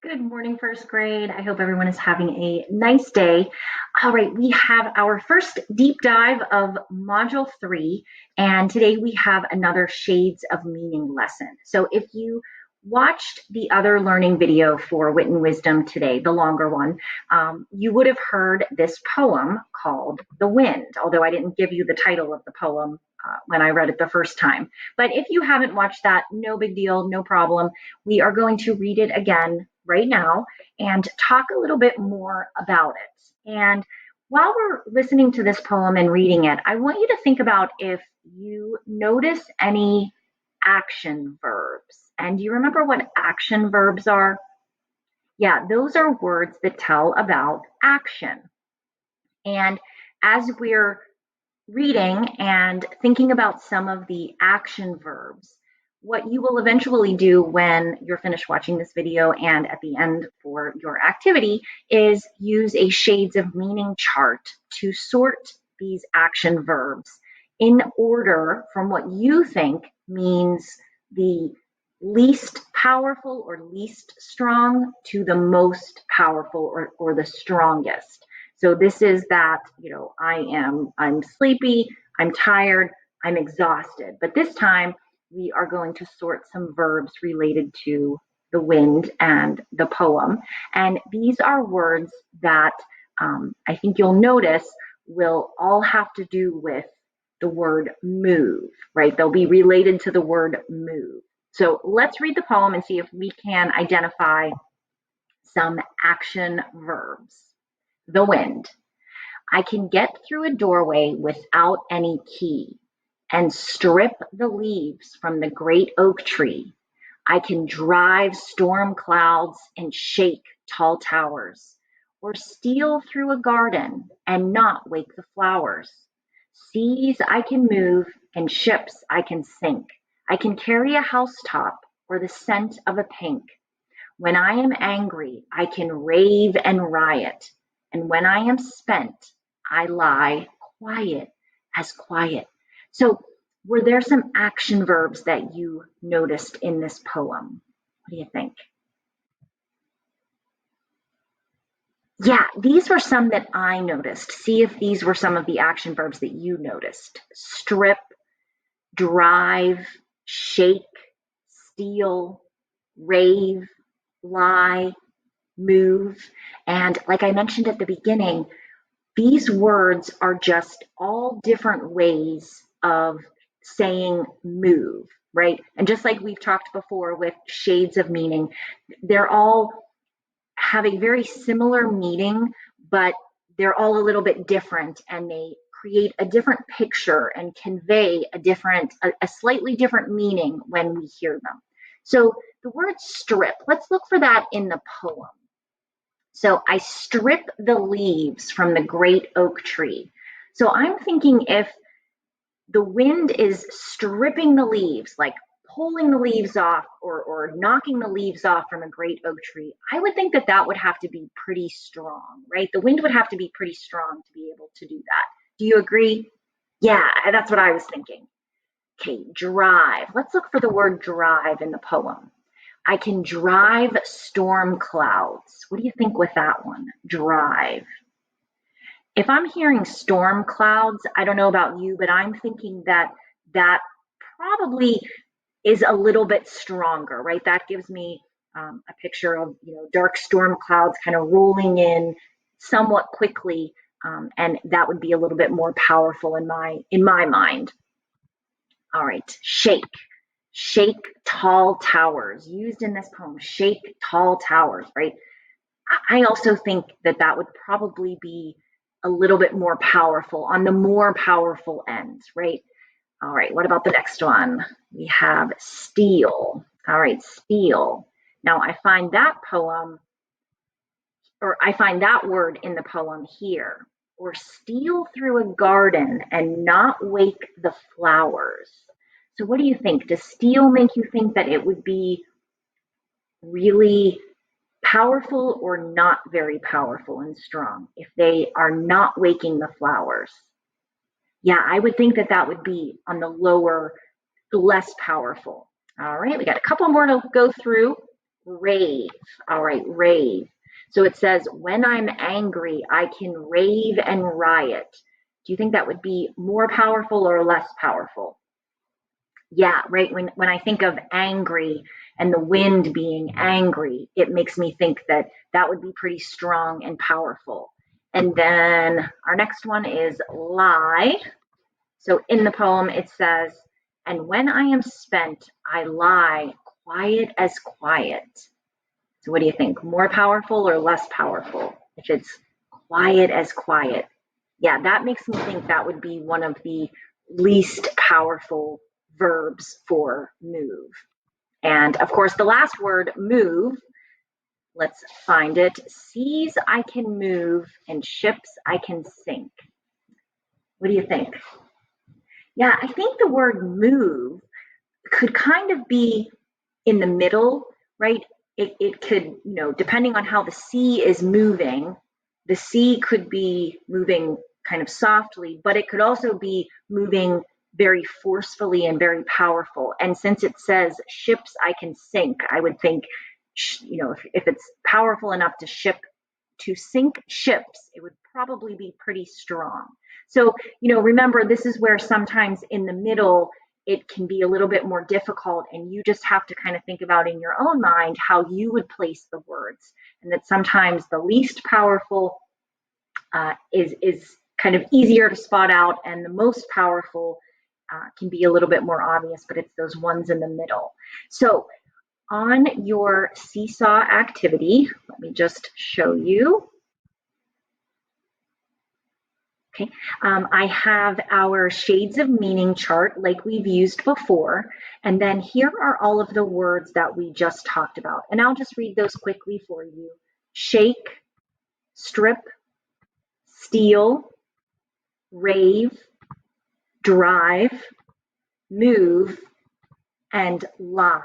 Good morning, first grade. I hope everyone is having a nice day. All right, we have our first deep dive of Module 3, and today we have another Shades of Meaning lesson. So if you watched the other learning video for Wit and Wisdom today, the longer one, you would have heard this poem called The Wind, although I didn't give you the title of the poem when I read it the first time. But if you haven't watched that, no big deal, no problem. We are going to read it again right now and talk a little bit more about it. And while we're listening to this poem and reading it, I want you to think about if you notice any action verbs. And do you remember what action verbs are? Yeah, those are words that tell about action. And as we're reading and thinking about some of the action verbs, what you will eventually do when you're finished watching this video and at the end for your activity is use a shades of meaning chart to sort these action verbs in order from what you think means the least powerful or least strong to the most powerful or the strongest. So this is that, I'm sleepy, I'm tired, I'm exhausted. But this time we are going to sort some verbs related to the wind and the poem. And these are words that I think you'll notice will all have to do with the word move, right? They'll be related to the word move. So let's read the poem and see if we can identify some action verbs. The wind. I can get through a doorway without any key and strip the leaves from the great oak tree. I can drive storm clouds and shake tall towers, or steal through a garden and not wake the flowers. Seas I can move and ships I can sink. I can carry a housetop or the scent of a pink. When I am angry, I can rave and riot. And when I am spent, I lie quiet as quiet. So, were there some action verbs that you noticed in this poem? What do you think? Yeah, these were some that I noticed. See if these were some of the action verbs that you noticed. Strip, drive, shake, steal, rave, lie, move. And like I mentioned at the beginning, these words are just all different ways of saying move, right? And just like we've talked before with shades of meaning, they're all have a very similar meaning, but they're all a little bit different and they create a different picture and convey a slightly different meaning when we hear them. So the word strip, let's look for that in the poem. So I strip the leaves from the great oak tree. So I'm thinking if the wind is stripping the leaves, like pulling the leaves off or knocking the leaves off from a great oak tree, I would think that that would have to be pretty strong, right? The wind would have to be pretty strong to be able to do that. Do you agree? Yeah, that's what I was thinking. Okay, drive. Let's look for the word drive in the poem. I can drive storm clouds. What do you think with that one? Drive. If I'm hearing storm clouds, I don't know about you, but I'm thinking that that probably is a little bit stronger, right? That gives me a picture of dark storm clouds kind of rolling in somewhat quickly, and that would be a little bit more powerful in my mind. All right, shake. Shake tall towers, used in this poem, shake tall towers, right? I also think that that would probably be a little bit more powerful, on the more powerful end, right? All right, what about the next one? We have steal. All right, steal. Now I find that word in the poem here. Or steal through a garden and not wake the flowers. So what do you think? Does steal make you think that it would be really powerful or not very powerful and strong if they are not waking the flowers? Yeah, I would think that that would be on the lower, less powerful. All right, we got a couple more to go through. rave. All right, rave. So it says, when I'm angry, I can rave and riot. Do you think that would be more powerful or less powerful? Yeah, right. When I think of angry and the wind being angry, it makes me think that that would be pretty strong and powerful. And then our next one is lie. So in the poem, it says, and when I am spent, I lie quiet as quiet. So what do you think? More powerful or less powerful? If it's quiet as quiet. Yeah, that makes me think that would be one of the least powerful verbs for move. And of course, the last word, move, let's find it. Seas I can move and ships I can sink. What do you think? Yeah, I think the word move could kind of be in the middle, right? It could, depending on how the sea is moving, the sea could be moving kind of softly, but it could also be moving very forcefully and very powerful. And since it says ships I can sink, I would think, if it's powerful enough to sink ships, it would probably be pretty strong. So, remember, this is where sometimes in the middle, it can be a little bit more difficult, and you just have to kind of think about in your own mind how you would place the words, and that sometimes the least powerful is kind of easier to spot out, and the most powerful can be a little bit more obvious, but it's those ones in the middle. So on your seesaw activity, let me just show you. Okay, I have our shades of meaning chart like we've used before, and then here are all of the words that we just talked about, and I'll just read those quickly for you. Shake, strip, steal, rave, drive, move, and lie.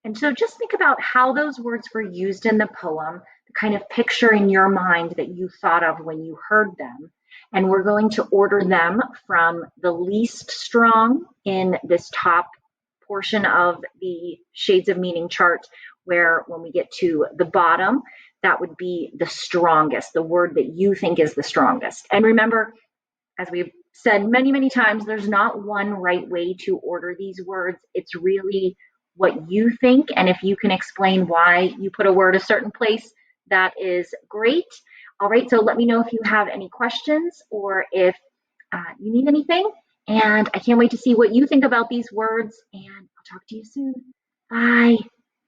And so just think about how those words were used in the poem, the kind of picture in your mind that you thought of when you heard them. And we're going to order them from the least strong in this top portion of the Shades of Meaning chart, where when we get to the bottom, that would be the strongest, the word that you think is the strongest. And remember, as we've said many, many times, there's not one right way to order these words. It's really what you think. And if you can explain why you put a word a certain place, that is great. All right, so let me know if you have any questions or if you need anything. And I can't wait to see what you think about these words. And I'll talk to you soon. Bye.